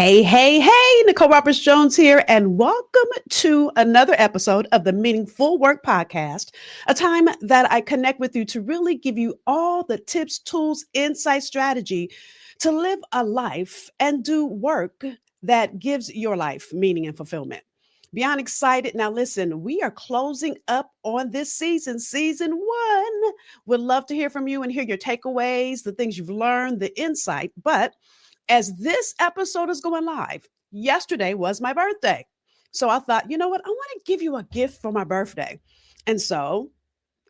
Hey, Nicole Roberts Jones here, and welcome to another episode of the Meaningful Work Podcast, a time that I connect with you to really give you all the tips, tools, insight, strategy to live a life and do work that gives your life meaning and fulfillment. Beyond excited. Now, listen, we are closing up on this season 1. Would love to hear from you and hear your takeaways, the things you've learned, the insight, but as this episode is going live, yesterday was my birthday. So I thought, you know what? I want to give you a gift for my birthday. And so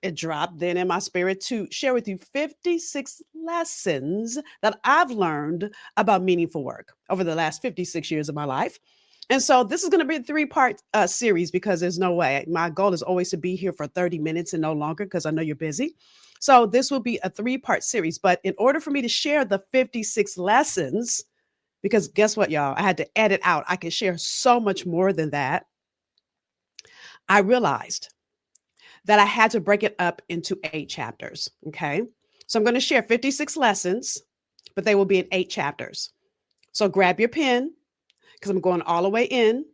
it dropped then in my spirit to share with you 56 lessons that I've learned about meaningful work over the last 56 years of my life. And so this is going to be a three-part series because there's no way. My goal is always to be here for 30 minutes and no longer because I know you're busy. So this will be a three-part series. But in order for me to share the 56 lessons, because guess what, y'all? I had to edit out. I can share so much more than that. I realized that I had to break it up into 8 chapters. Okay. So I'm going to share 56 lessons, but they will be in 8 chapters. So grab your pen because I'm going all the way in.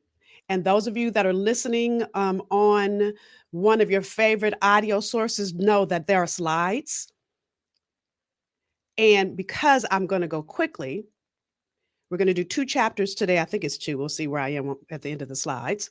And those of you that are listening on one of your favorite audio sources know that there are slides. And because I'm going to go quickly, we're going to do 2 chapters today. I think it's 2. We'll see where I am at the end of the slides.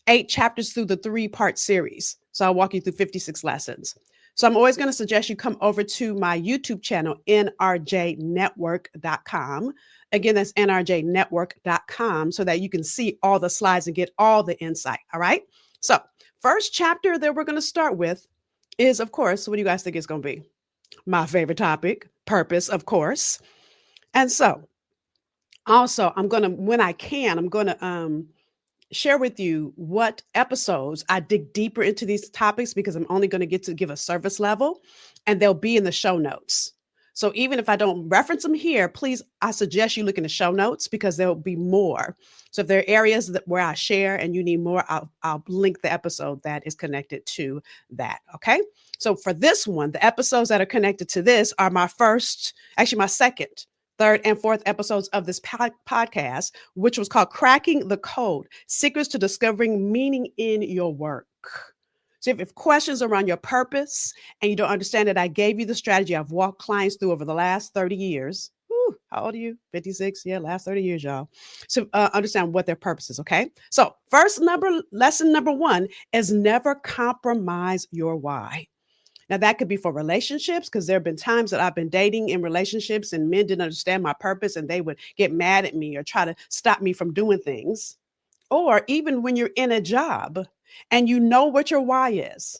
8 chapters through the 3-part series. So I'll walk you through 56 lessons. So I'm always going to suggest you come over to my YouTube channel, nrjnetwork.com. Again, that's nrjnetwork.com so that you can see all the slides and get all the insight. All right. So first chapter that we're going to start with is, of course, what do you guys think it's going to be? My favorite topic, purpose, of course. And so also I'm going to, when I can, I'm going to share with you what episodes I dig deeper into these topics because I'm only going to get to give a surface level and they'll be in the show notes. So even if I don't reference them here, please, I suggest you look in the show notes because there'll be more. So if there are areas where I share and you need more, I'll link the episode that is connected to that. Okay. So for this one, the episodes that are connected to this are my second, third, and fourth episodes of this podcast, which was called Cracking the Code, Secrets to Discovering Meaning in Your Work. So if you have questions around your purpose and you don't understand it, I gave you the strategy I've walked clients through over the last 30 years. Whew, how old are you? 56? Yeah, last 30 years, y'all. So understand what their purpose is, okay? So lesson number 1 is never compromise your why. Now, that could be for relationships because there have been times that I've been dating in relationships and men didn't understand my purpose and they would get mad at me or try to stop me from doing things. Or even when you're in a job and you know what your why is,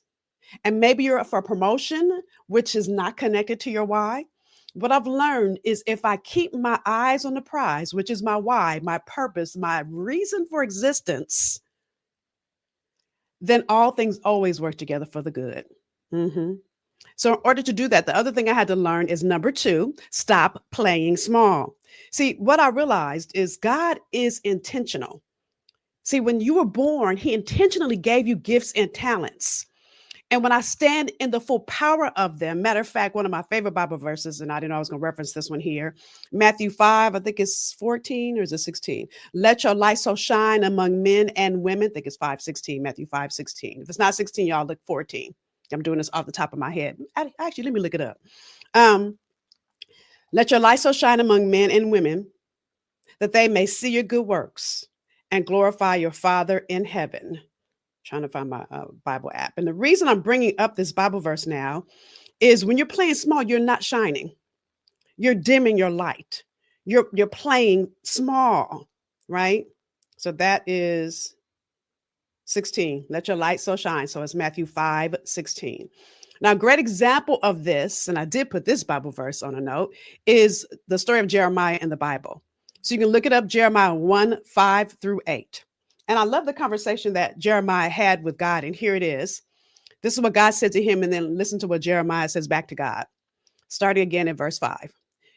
and maybe you're up for a promotion, which is not connected to your why. What I've learned is if I keep my eyes on the prize, which is my why, my purpose, my reason for existence, then all things always work together for the good. Mm-hmm. So in order to do that, the other thing I had to learn is number 2, stop playing small. See, what I realized is God is intentional. See, when you were born, he intentionally gave you gifts and talents. And when I stand in the full power of them, matter of fact, one of my favorite Bible verses, and I didn't know I was going to reference this one here, Matthew 5, I think it's 14 or is it 16? Let your light so shine among men and women. I think it's 5:16, Matthew 5:16. If it's not 16, y'all look 14. I'm doing this off the top of my head. Actually, let me look it up. Let your light so shine among men and women that they may see your good works and glorify your Father in heaven. Trying to find my Bible app. And the reason I'm bringing up this Bible verse now is when you're playing small, you're not shining. You're dimming your light. You're playing small, right? So that is 16. Let your light so shine. So it's Matthew 5:16. Now, a great example of this, and I did put this Bible verse on a note, is the story of Jeremiah in the Bible. So you can look it up, Jeremiah 1:5-8. And I love the conversation that Jeremiah had with God. And here it is. This is what God said to him. And then listen to what Jeremiah says back to God. Starting again in verse 5.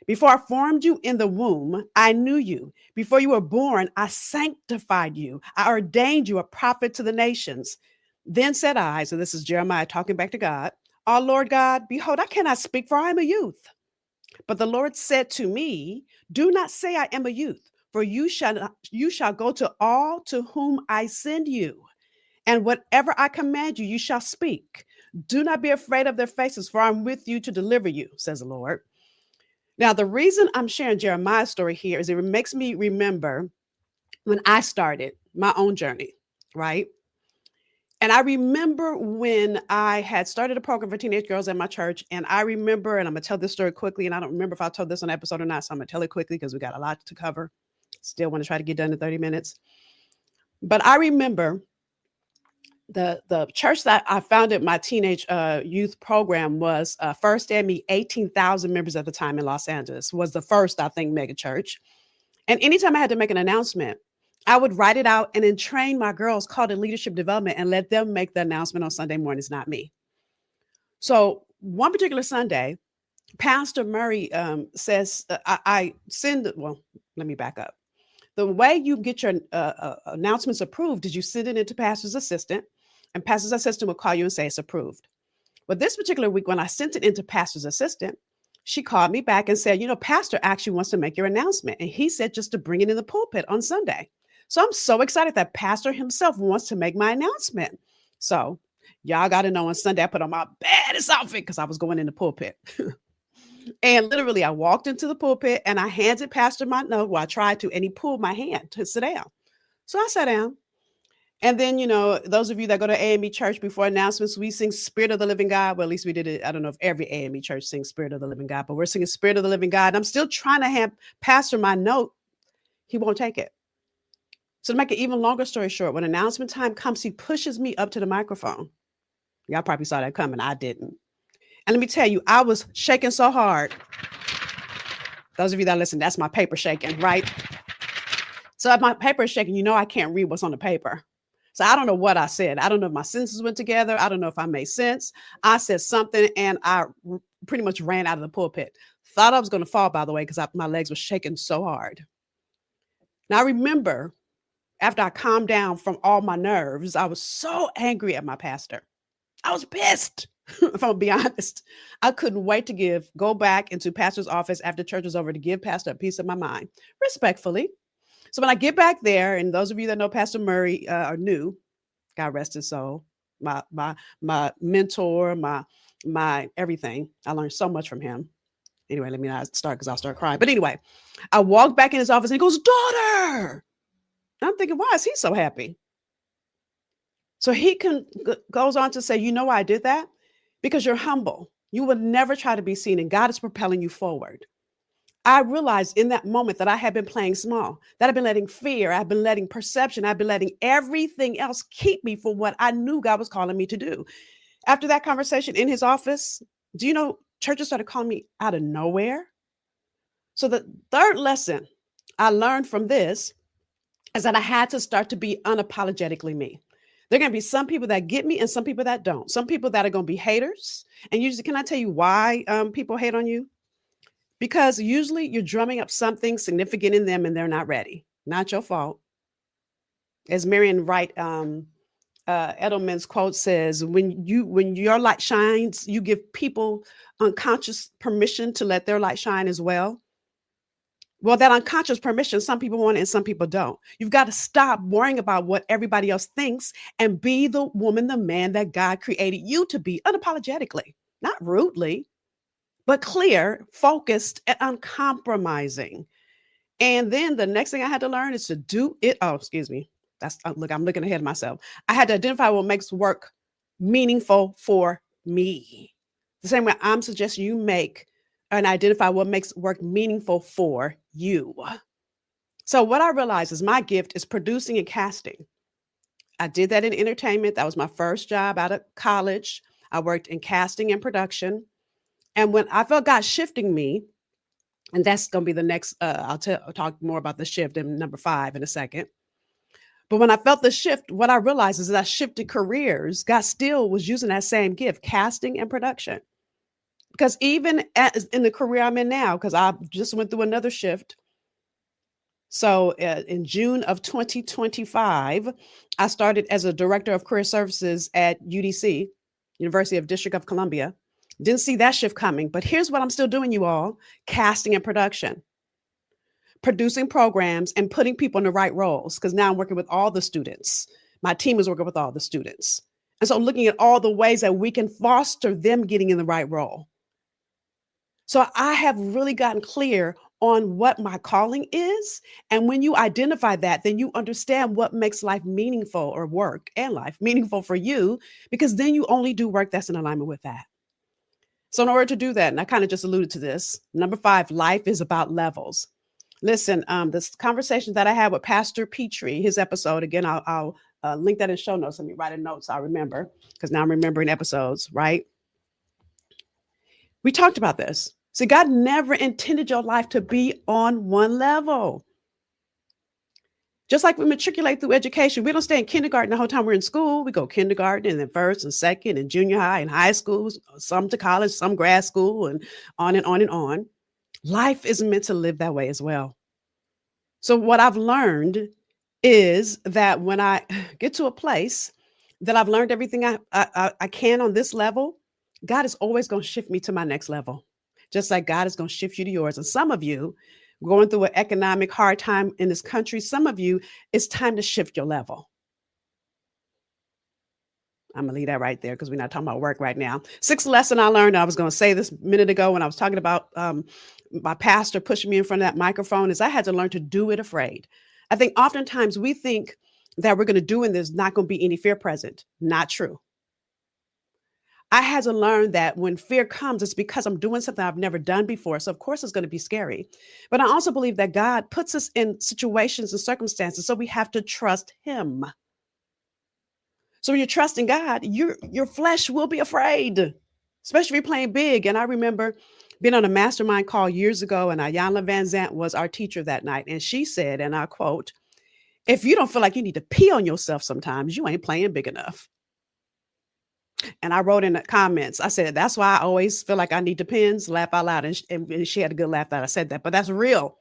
Before I formed you in the womb, I knew you. Before you were born, I sanctified you. I ordained you a prophet to the nations. Then said I, so this is Jeremiah talking back to God, "Oh Lord God, behold, I cannot speak, for I am a youth." But the Lord said to me, "Do not say I am a youth, For you shall go to all to whom I send you, and whatever I command you, you shall speak. Do not be afraid of their faces, for I'm with you to deliver you, says the Lord. Now, the reason I'm sharing Jeremiah's story here is it makes me remember when I started my own journey, right? And I remember when I had started a program for teenage girls at my church. And I remember, and I'm going to tell this story quickly. And I don't remember if I told this on an episode or not. So I'm going to tell it quickly because we got a lot to cover. Still want to try to get done in 30 minutes. But I remember the church that I founded my teenage youth program was first had me 18,000 members at the time in Los Angeles, was the first, I think, mega church. And anytime I had to make an announcement, I would write it out and then train my girls called it leadership development and let them make the announcement on Sunday mornings, not me. So one particular Sunday, Pastor Murray says, I send, well, let me back up. The way you get your announcements approved is you send it into pastor's assistant, and pastor's assistant will call you and say it's approved. But this particular week, when I sent it into pastor's assistant, she called me back and said, pastor actually wants to make your announcement. And he said just to bring it in the pulpit on Sunday. So I'm so excited that pastor himself wants to make my announcement. So y'all got to know on Sunday, I put on my baddest outfit because I was going in the pulpit. And literally I walked into the pulpit and I handed pastor my note. Well, I tried to, and he pulled my hand to sit down. So I sat down. And then, those of you that go to AME church before announcements, we sing Spirit of the Living God. Well, at least we did it. I don't know if every AME church sings Spirit of the Living God, but we're singing Spirit of the Living God. And I'm still trying to have pastor my note. He won't take it. So to make an even longer story short, when announcement time comes, he pushes me up to the microphone. Y'all probably saw that coming. I didn't. And let me tell you, I was shaking so hard. Those of you that listen, that's my paper shaking, right? So if my paper is shaking, I can't read what's on the paper. So I don't know what I said. I don't know if my sentences went together. I don't know if I made sense. I said something and I pretty much ran out of the pulpit. Thought I was going to fall, by the way, because my legs were shaking so hard. Now I remember after I calmed down from all my nerves, I was so angry at my pastor. I was pissed, if I'm be honest. I couldn't wait to go back into pastor's office after church was over to give pastor a piece of my mind, respectfully. So when I get back there, and those of you that know Pastor Murray are new, God rest his soul, my mentor, my everything. I learned so much from him. Anyway, let me not start because I'll start crying. But anyway, I walked back in his office and he goes, "Daughter." I'm thinking, why is he so happy? So he goes on to say, why I did that? Because you're humble. You would never try to be seen, and God is propelling you forward. I realized in that moment that I had been playing small, that I've been letting fear, I've been letting perception, I've been letting everything else keep me from what I knew God was calling me to do. After that conversation in his office, do you know, churches started calling me out of nowhere? So the third lesson I learned from this is that I had to start to be unapologetically me. There are going to be some people that get me and some people that don't. Some people that are going to be haters. And usually, can I tell you why people hate on you? Because usually you're drumming up something significant in them and they're not ready. Not your fault. As Marian Wright Edelman's quote says, when your light shines, you give people unconscious permission to let their light shine as well. Well, that unconscious permission, some people want it and some people don't. You've got to stop worrying about what everybody else thinks and be the woman, the man that God created you to be unapologetically, not rudely, but clear, focused, and uncompromising. And then the next thing I had to learn is to do it. Oh, excuse me. Look, I'm looking ahead of myself. I had to identify what makes work meaningful for me. The same way I'm suggesting you make and identify what makes work meaningful for you. So what I realized is my gift is producing and casting. I did that in entertainment. That was my first job out of college. I worked in casting and production. And when I felt God shifting me, and that's going to be the next, I'll talk more about the shift in number 5 in a second. But when I felt the shift, what I realized is that I shifted careers. God still was using that same gift, casting and production. Because even in the career I'm in now, because I just went through another shift. So in June of 2025, I started as a director of career services at UDC, University of District of Columbia. Didn't see that shift coming, but here's what I'm still doing, you all, casting and production. producing programs, and putting people in the right roles. Because now I'm working with all the students. My team is working with all the students. And so looking at all the ways that we can foster them getting in the right role. So I have really gotten clear on what my calling is. And when you identify that, then you understand what makes life meaningful, or work and life meaningful for you, because then you only do work that's in alignment with that. So in order to do that, and I kind of just alluded to this, number 5, life is about levels. Listen, this conversation that I had with Pastor Petrie, his episode, again, I'll link that in show notes. Let me write a note so I remember, because now I'm remembering episodes, right? We talked about this. See, God never intended your life to be on one level. Just like we matriculate through education, we don't stay in kindergarten the whole time we're in school. We go kindergarten and then first and second and junior high and high schools, some to college, some grad school, and on and on and on. Life is meant to live that way as well. So what I've learned is that when I get to a place that I've learned everything I can on this level, God is always going to shift me to my next level, just like God is going to shift you to yours. And some of you going through an economic hard time in this country, some of you, it's time to shift your level. I'm gonna leave that right there because we're not talking about work right now. 6th lesson I learned, I was going to say this a minute ago when I was talking about my pastor pushing me in front of that microphone, is I had to learn to do it afraid. I think oftentimes we think that we're going to do and there's not going to be any fear present. Not true. I had to learn that when fear comes, it's because I'm doing something I've never done before. So of course it's going to be scary. But I also believe that God puts us in situations and circumstances, so we have to trust him. So when you're trusting God, your flesh will be afraid, especially if you're playing big. And I remember being on a mastermind call years ago, and Ayanna Van Zant was our teacher that night. And she said, and I quote, "If you don't feel like you need to pee on yourself sometimes, you ain't playing big enough." And I wrote in the comments, I said, "That's why I always feel like I need depends, laugh out loud." And she had a good laugh that I said that, but that's real.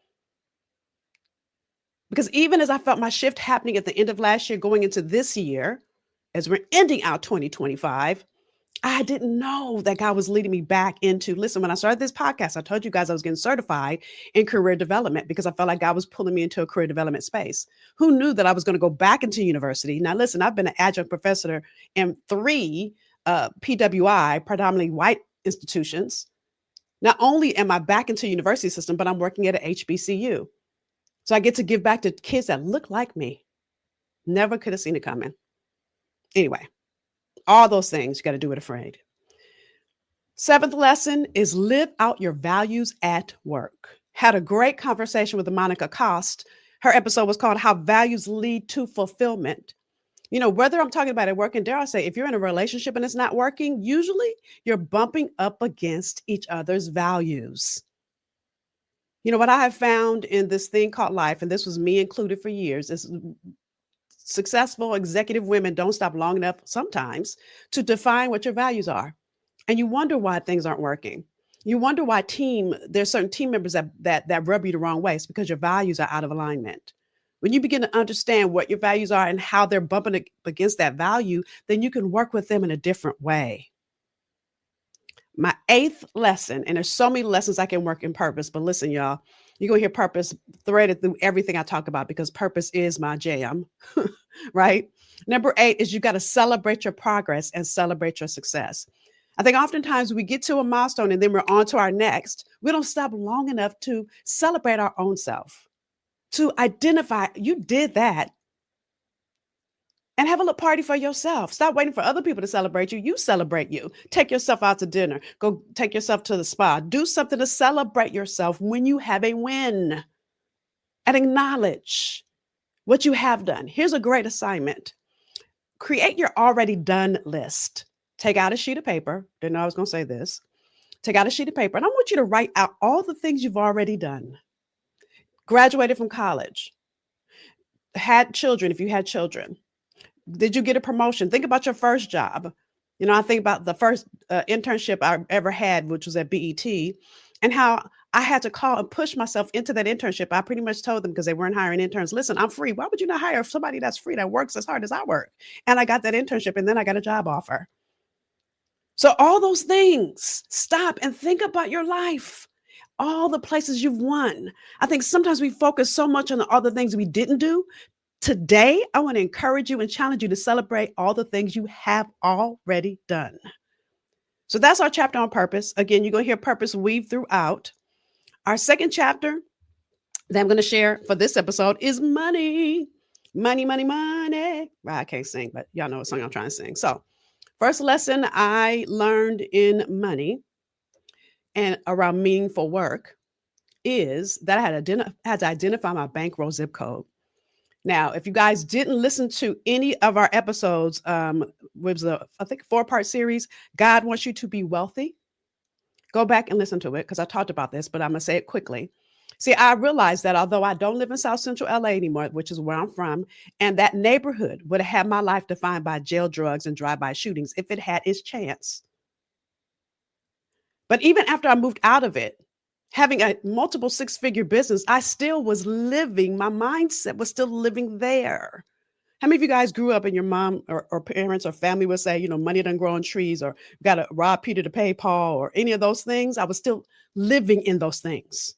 Because even as I felt my shift happening at the end of last year, going into this year, as we're ending out 2025, I didn't know that God was leading me back into, listen, when I started this podcast, I told you guys I was getting certified in career development because I felt like God was pulling me into a career development space. Who knew that I was going to go back into university? Now, listen, I've been an adjunct professor in 3 PWI, predominantly white institutions. Not only am I back into the university system, but I'm working at an HBCU. So I get to give back to kids that look like me. Never could have seen it coming. Anyway, all those things, you got to do it afraid. 7th lesson is live out your values at work. Had a great conversation with Monica Cost. Her episode was called How Values Lead to Fulfillment. You know, whether I'm talking about at work, and dare I say, if you're in a relationship and it's not working, usually you're bumping up against each other's values. You know, what I have found in this thing called life, and this was me included for years, is successful executive women don't stop long enough sometimes to define what your values are. And you wonder why things aren't working. You wonder why there's certain team members that rub you the wrong way. It's because your values are out of alignment. When you begin to understand what your values are and how they're bumping against that value, then you can work with them in a different way. My 8th lesson, and there's so many lessons I can work in purpose, but listen, y'all, you're going to hear purpose threaded through everything I talk about because purpose is my jam, right? Number 8 is you got to celebrate your progress and celebrate your success. I think oftentimes we get to a milestone and then we're on to our next. We don't stop long enough to celebrate our own self, to identify you did that, and have a little party for yourself. Stop waiting for other people to celebrate you. You celebrate you. Take yourself out to dinner. Go take yourself to the spa. Do something to celebrate yourself when you have a win, and acknowledge what you have done. Here's a great assignment. Create your already done list. Take out a sheet of paper. Didn't know I was going to say this. Take out a sheet of paper, and I want you to write out all the things you've already done. Graduated from college. Had children, if you had children. Did you get a promotion? Think about your first job. You know, I think about the first internship I ever had, which was at BET, and how I had to call and push myself into that internship. I pretty much told them, because they weren't hiring interns, listen, I'm free. Why would you not hire somebody that's free, that works as hard as I work? And I got that internship, and then I got a job offer. So all those things, stop and think about your life. all the places you've won. I think sometimes we focus so much on the other things we didn't do. Today, I want to encourage you and challenge you to celebrate all the things you have already done. So that's our chapter on purpose. Again, you're going to hear purpose weave throughout. Our second chapter that I'm going to share for this episode is money. Money, money, money. Right, I can't sing, but y'all know what song I'm trying to sing. So, first lesson I learned in money and around meaningful work is that I had to identify my bankroll zip code. Now, if you guys didn't listen to any of our episodes, was I think 4-part series, God Wants You to Be Wealthy. Go back and listen to it because I talked about this, but I'm going to say it quickly. See, I realized that although I don't live in South Central LA anymore, which is where I'm from, and that neighborhood would have had my life defined by jail, drugs, and drive-by shootings if it had its chance. But even after I moved out of it, having a multiple 6-figure business, I still was living, my mindset was still living there. How many of you guys grew up and your mom or parents or family would say, money doesn't grow on trees, or got to rob Peter to pay Paul, or any of those things? I was still living in those things.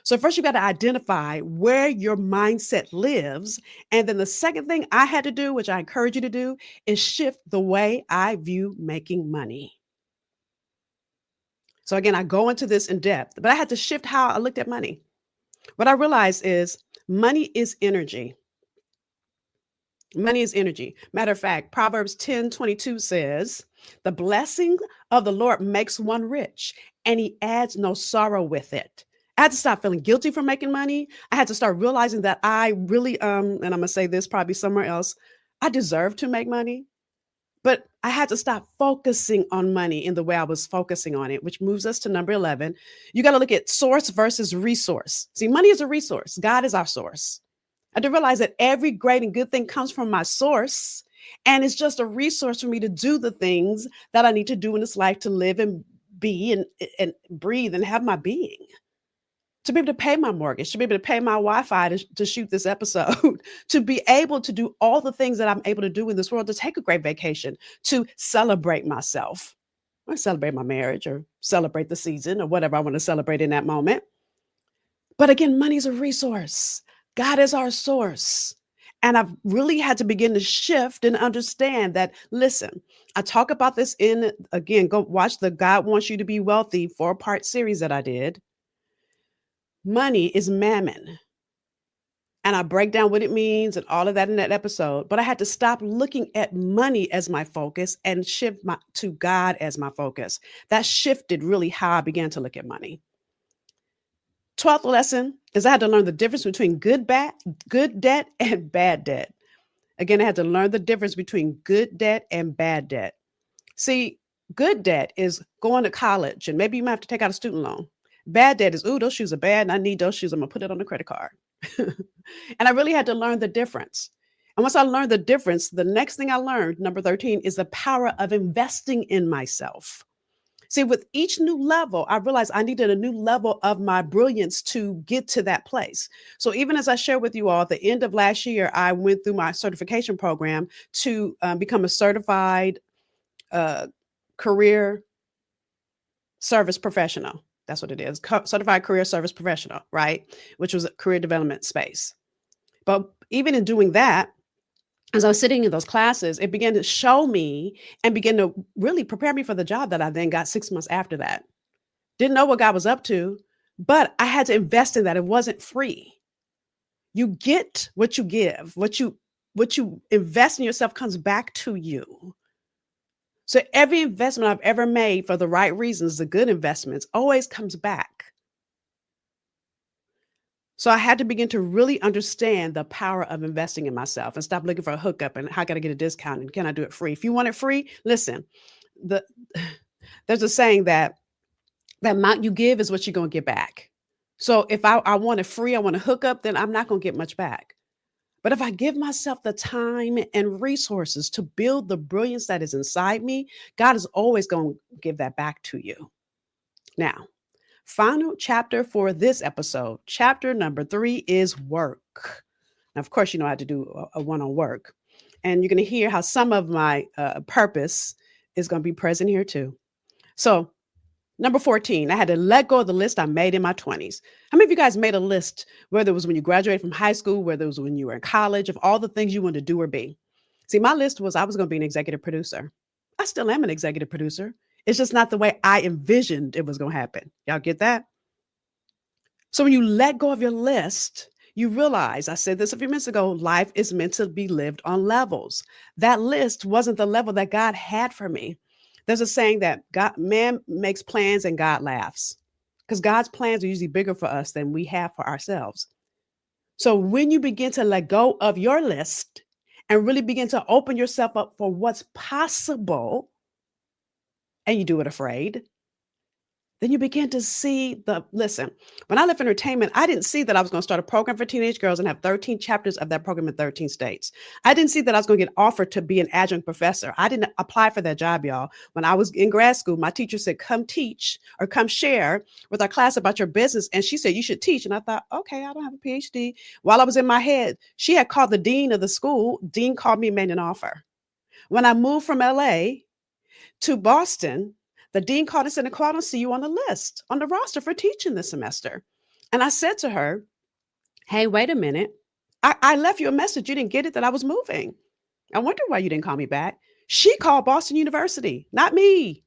So first you got to identify where your mindset lives. And then the second thing I had to do, which I encourage you to do, is shift the way I view making money. So again, I go into this in depth, but I had to shift how I looked at money. What I realized is money is energy. Money is energy. Matter of fact, Proverbs 10:22 says, the blessing of the Lord makes one rich, and he adds no sorrow with it. I had to stop feeling guilty for making money. I had to start realizing that I really, and I'm going to say this probably somewhere else, I deserve to make money. But I had to stop focusing on money in the way I was focusing on it, which moves us to number 11. You got to look at source versus resource. See, money is a resource. God is our source. I had to realize that every great and good thing comes from my source, and it's just a resource for me to do the things that I need to do in this life to live and be and breathe and have my being. To be able to pay my mortgage, to be able to pay my Wi-Fi to shoot this episode, to be able to do all the things that I'm able to do in this world, to take a great vacation, to celebrate myself, or celebrate my marriage, or celebrate the season, or whatever I want to celebrate in that moment. But again, money is a resource. God is our source. And I've really had to begin to shift and understand that, listen, I talk about this again, go watch the God Wants You to Be Wealthy 4-part series that I did. Money is mammon. And I break down what it means and all of that in that episode. But I had to stop looking at money as my focus and shift to God as my focus. That shifted really how I began to look at money. 12th lesson is I had to learn the difference between good debt and bad debt. Again, I had to learn the difference between good debt and bad debt. See, good debt is going to college and maybe you might have to take out a student loan. Bad debt is, ooh, those shoes are bad and I need those shoes. I'm going to put it on the credit card. And I really had to learn the difference. And once I learned the difference, the next thing I learned, number 13, is the power of investing in myself. See, with each new level, I realized I needed a new level of my brilliance to get to that place. So even as I shared with you all, at the end of last year, I went through my certification program to become a certified career service professional. That's what it is. Certified career service professional, right? Which was a career development space. But even in doing that, as I was sitting in those classes, it began to show me and begin to really prepare me for the job that I then got 6 months after that. Didn't know what God was up to, but I had to invest in that. It wasn't free. You get what you give. What you invest in yourself comes back to you. So every investment I've ever made for the right reasons, the good investments, always comes back. So I had to begin to really understand the power of investing in myself and stop looking for a hookup and how can I get a discount and can I do it free? If you want it free, listen, there's a saying that the amount you give is what you're going to get back. So if I want it free, I want to hook up, then I'm not going to get much back. But if I give myself the time and resources to build the brilliance that is inside me, God is always going to give that back to you. Now, final chapter for this episode, chapter number 3 is work. Now, of course, I had to do a one on work. And you're going to hear how some of my purpose is going to be present here too. So Number 14, I had to let go of the list I made in my 20s. How many of you guys made a list, whether it was when you graduated from high school, whether it was when you were in college, of all the things you wanted to do or be? See, my list was I was going to be an executive producer. I still am an executive producer. It's just not the way I envisioned it was going to happen. Y'all get that? So when you let go of your list, you realize, I said this a few minutes ago, life is meant to be lived on levels. That list wasn't the level that God had for me. There's a saying that man makes plans and God laughs, because God's plans are usually bigger for us than we have for ourselves. So when you begin to let go of your list and really begin to open yourself up for what's possible, and you do it afraid, then you begin to see listen, when I left entertainment, I didn't see that I was going to start a program for teenage girls and have 13 chapters of that program in 13 states. I didn't see that I was going to get offered to be an adjunct professor. I didn't apply for that job, y'all. When I was in grad school, my teacher said, come teach or come share with our class about your business. And she said, you should teach. And I thought, okay, I don't have a PhD. While I was in my head, she had called the dean of the school. Dean called me and made an offer. When I moved from LA to Boston, the dean called and said, Nicole, I don't see you on the list, on the roster for teaching this semester. And I said to her, hey, wait a minute. I left you a message. You didn't get it that I was moving. I wonder why you didn't call me back. She called Boston University, not me.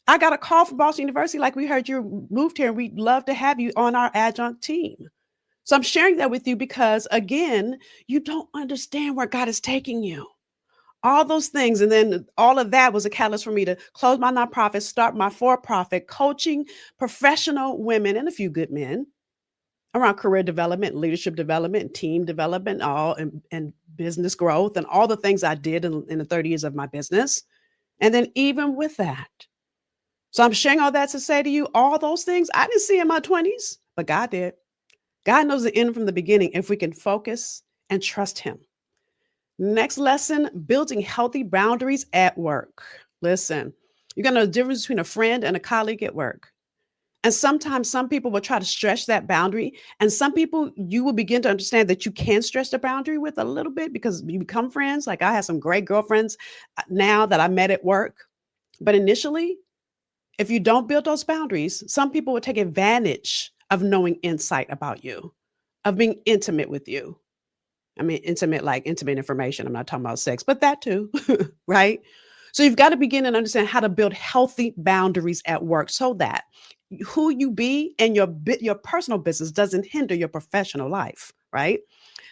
I got a call from Boston University, like, we heard you moved here and we'd love to have you on our adjunct team. So I'm sharing that with you because, again, you don't understand where God is taking you. All those things. And then all of that was a catalyst for me to close my nonprofit, start my for-profit, coaching professional women and a few good men around career development, leadership development, team development, and business growth, and all the things I did in the 30 years of my business. And then even with that, so I'm sharing all that to say to you, all those things I didn't see in my 20s, but God did. God knows the end from the beginning if we can focus and trust him. Next lesson, building healthy boundaries at work. Listen, you're going to know the difference between a friend and a colleague at work. And sometimes some people will try to stretch that boundary. And some people you will begin to understand that you can stretch the boundary with a little bit because you become friends. Like, I have some great girlfriends now that I met at work. But initially, if you don't build those boundaries, some people will take advantage of knowing insight about you, of being intimate with you. I mean, intimate, like intimate information. I'm not talking about sex, but that too, right? So you've got to begin and understand how to build healthy boundaries at work so that who you be and your personal business doesn't hinder your professional life, right?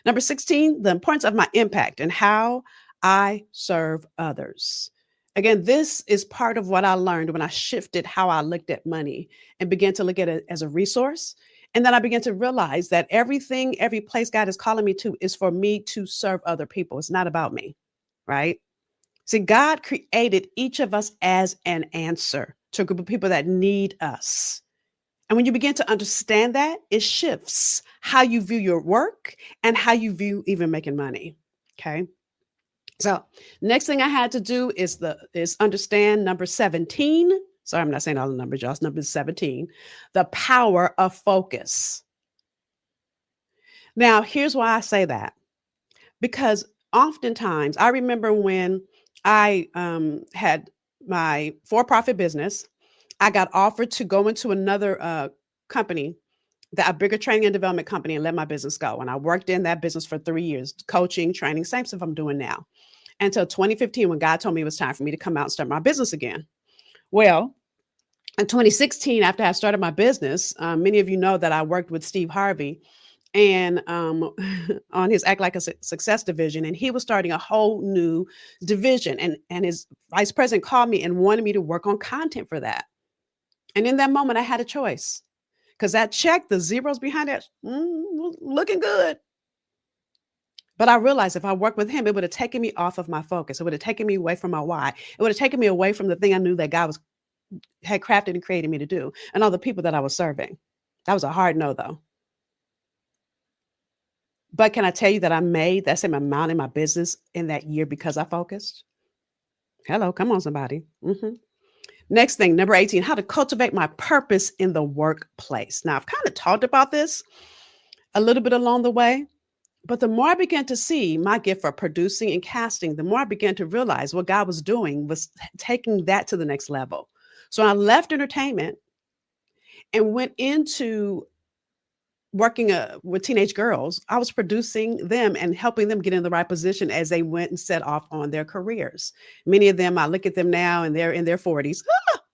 Number 16, the importance of my impact and how I serve others. Again, this is part of what I learned when I shifted how I looked at money and began to look at it as a resource. And then I began to realize that everything, every place God is calling me to is for me to serve other people. It's not about me, right? See, God created each of us as an answer to a group of people that need us. And when you begin to understand that, it shifts how you view your work and how you view even making money. Okay. So next thing I had to do is understand number 17. Sorry, I'm not saying all the numbers, y'all. It's number 17, the power of focus. Now, here's why I say that. Because oftentimes, I remember when I had my for-profit business, I got offered to go into another company, a bigger training and development company, and let my business go. And I worked in that business for 3 years, coaching, training, same stuff I'm doing now. Until 2015, when God told me it was time for me to come out and start my business again. Well, in 2016, after I started my business, many of you know that I worked with Steve Harvey and on his Act Like a Success division, and he was starting a whole new division. And his vice president called me and wanted me to work on content for that. And in that moment, I had a choice because that check, the zeros behind it, looking good. But I realized if I worked with him, it would have taken me off of my focus. It would have taken me away from my why. It would have taken me away from the thing I knew that God had crafted and created me to do, and all the people that I was serving. That was a hard no, though. But can I tell you that I made that same amount in my business in that year because I focused? Hello, come on, somebody. Next thing, number 18, how to cultivate my purpose in the workplace. Now, I've kind of talked about this a little bit along the way. But the more I began to see my gift for producing and casting, the more I began to realize what God was doing was taking that to the next level. So I left entertainment and went into working with teenage girls. I was producing them and helping them get in the right position as they went and set off on their careers. Many of them, I look at them now and they're in their 40s.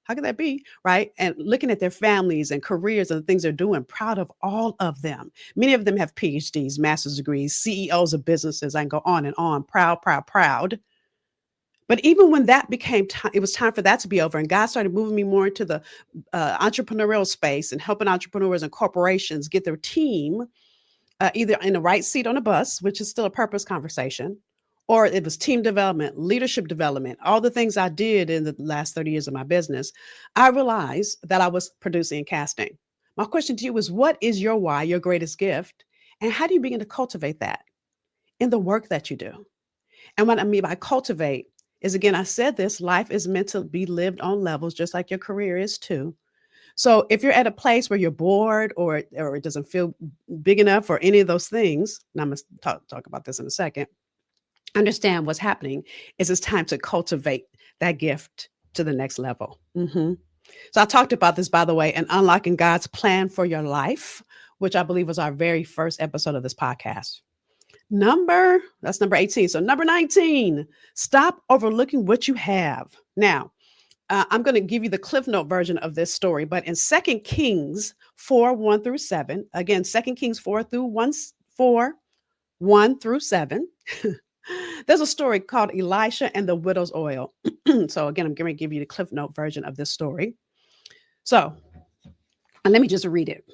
How could that be? Right. And looking at their families and careers and the things they're doing, proud of all of them. Many of them have PhDs, master's degrees, CEOs of businesses. I can go on and on. Proud, proud, proud. But even when that became time, it was time for that to be over. And God started moving me more into the entrepreneurial space and helping entrepreneurs and corporations get their team either in the right seat on a bus, which is still a purpose conversation, or it was team development, leadership development, all the things I did in the last 30 years of my business. I realized that I was producing and casting. My question to you is, what is your why, your greatest gift? And how do you begin to cultivate that in the work that you do? And what I mean by cultivate is, again, I said this, life is meant to be lived on levels, just like your career is too. So if you're at a place where you're bored or it doesn't feel big enough or any of those things, and I'm going to talk about this in a second, understand what's happening is it's time to cultivate that gift to the next level. So I talked about this, by the way, in Unlocking God's Plan for Your Life, which I believe was our very first episode of this podcast. That's number 18. So number 19, stop overlooking what you have. Now, I'm going to give you the Cliff Note version of this story, but in 2 Kings 4, 1 through 7, again, 2 Kings 4 through 1 through 7, there's a story called Elisha and the widow's oil. So again, I'm going to give you the Cliff Note version of this story. So, and let me just read it.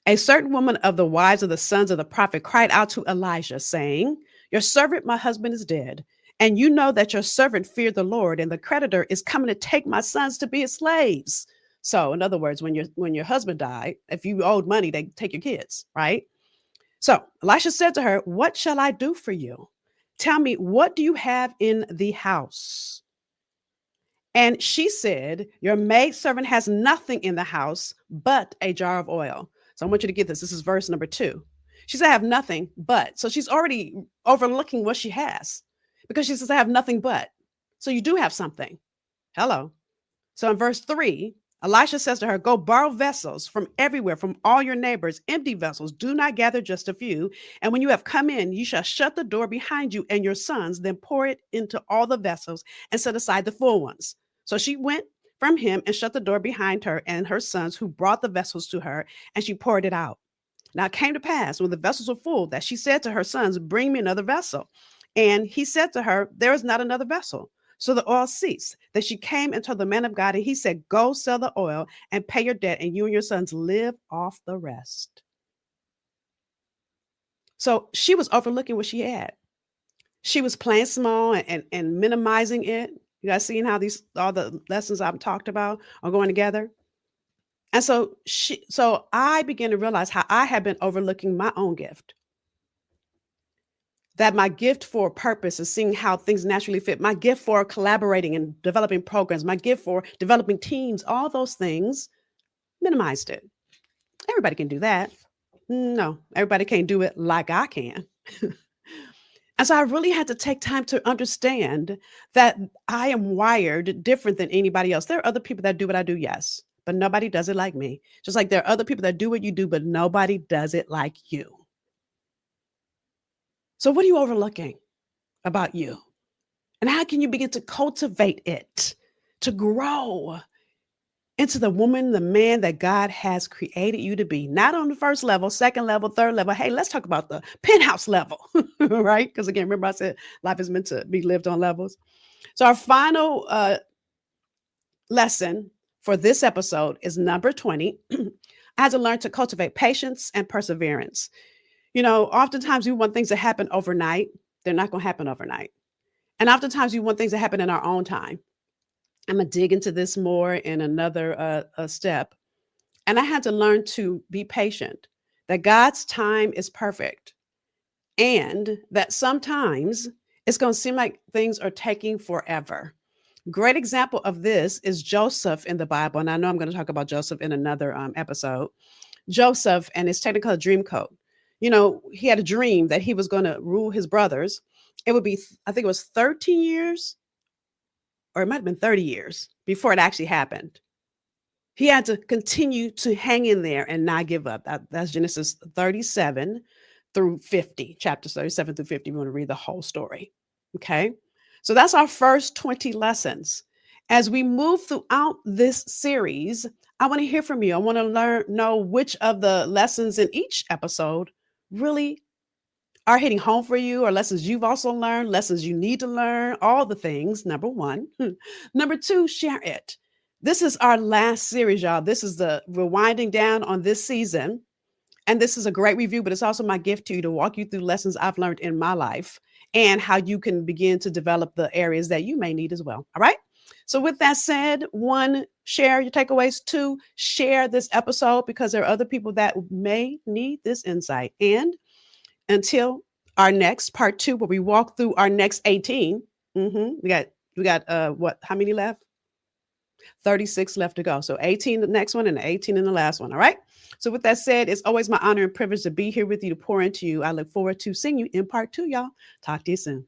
A certain woman of the wives of the sons of the prophet cried out to Elijah, saying, "Your servant, my husband, is dead. And you know that your servant feared the Lord, and the creditor is coming to take my sons to be his slaves." So, in other words, when your husband died, if you owed money, they take your kids, right? So Elisha said to her, "What shall I do for you? Tell me, what do you have in the house?" And she said, "Your maidservant has nothing in the house but a jar of oil." So I want you to get this. This is verse number 2. She said, "I have nothing but." So she's already overlooking what she has because she says, "I have nothing but." So you do have something. Hello. So in verse 3, Elisha says to her, "Go borrow vessels from everywhere, from all your neighbors, empty vessels. Do not gather just a few. And when you have come in, you shall shut the door behind you and your sons, then pour it into all the vessels and set aside the full ones." So she went from him and shut the door behind her and her sons, who brought the vessels to her, and she poured it out. Now it came to pass, when the vessels were full, that she said to her sons, "Bring me another vessel." And he said to her, "There is not another vessel." So the oil ceased. Then she came and told the man of God, and he said, "Go sell the oil and pay your debt, and you and your sons live off the rest." So she was overlooking what she had. She was playing small and minimizing it. You guys seeing how all the lessons I've talked about are going together? And so I began to realize how I had been overlooking my own gift. That my gift for purpose is seeing how things naturally fit, my gift for collaborating and developing programs, my gift for developing teams, all those things, minimized it. Everybody can do that. No, everybody can't do it like I can. And so I really had to take time to understand that I am wired different than anybody else. There are other people that do what I do, yes, but nobody does it like me. Just like there are other people that do what you do, but nobody does it like you. So what are you overlooking about you? And how can you begin to cultivate it, to grow into the woman, the man that God has created you to be? Not on the first level, second level, third level. Hey, let's talk about the penthouse level, right? Because again, remember I said life is meant to be lived on levels. So our final lesson for this episode is number 20. I had to learn to cultivate patience and perseverance. You know, oftentimes we want things to happen overnight. They're not going to happen overnight. And oftentimes we want things to happen in our own time. I'm going to dig into this more in another step. And I had to learn to be patient, that God's time is perfect, and that sometimes it's going to seem like things are taking forever. Great example of this is Joseph in the Bible. And I know I'm going to talk about Joseph in another episode. Joseph and his technical dream code. You know, he had a dream that he was going to rule his brothers. It would be, I think it was 13 years, or it might have been 30 years before it actually happened. He had to continue to hang in there and not give up. That's Genesis 37 through 50, chapters 37 through 50. We want to read the whole story. Okay. So that's our first 20 lessons. As we move throughout this series, I want to hear from you. I want to know which of the lessons in each episode really are hitting home for you, or lessons you've also learned, lessons you need to learn, all the things, number one. Number two, share it. This is our last series, y'all. We're winding down on this season. And this is a great review, but it's also my gift to you to walk you through lessons I've learned in my life and how you can begin to develop the areas that you may need as well. All right. So with that said, one, share your takeaways. Two, share this episode because there are other people that may need this insight. And until our next part 2, where we walk through our next 18. We got what? How many left? 36 left to go. So 18 the next one and 18 in the last one. All right. So with that said, it's always my honor and privilege to be here with you, to pour into you. I look forward to seeing you in part 2, y'all. Talk to you soon.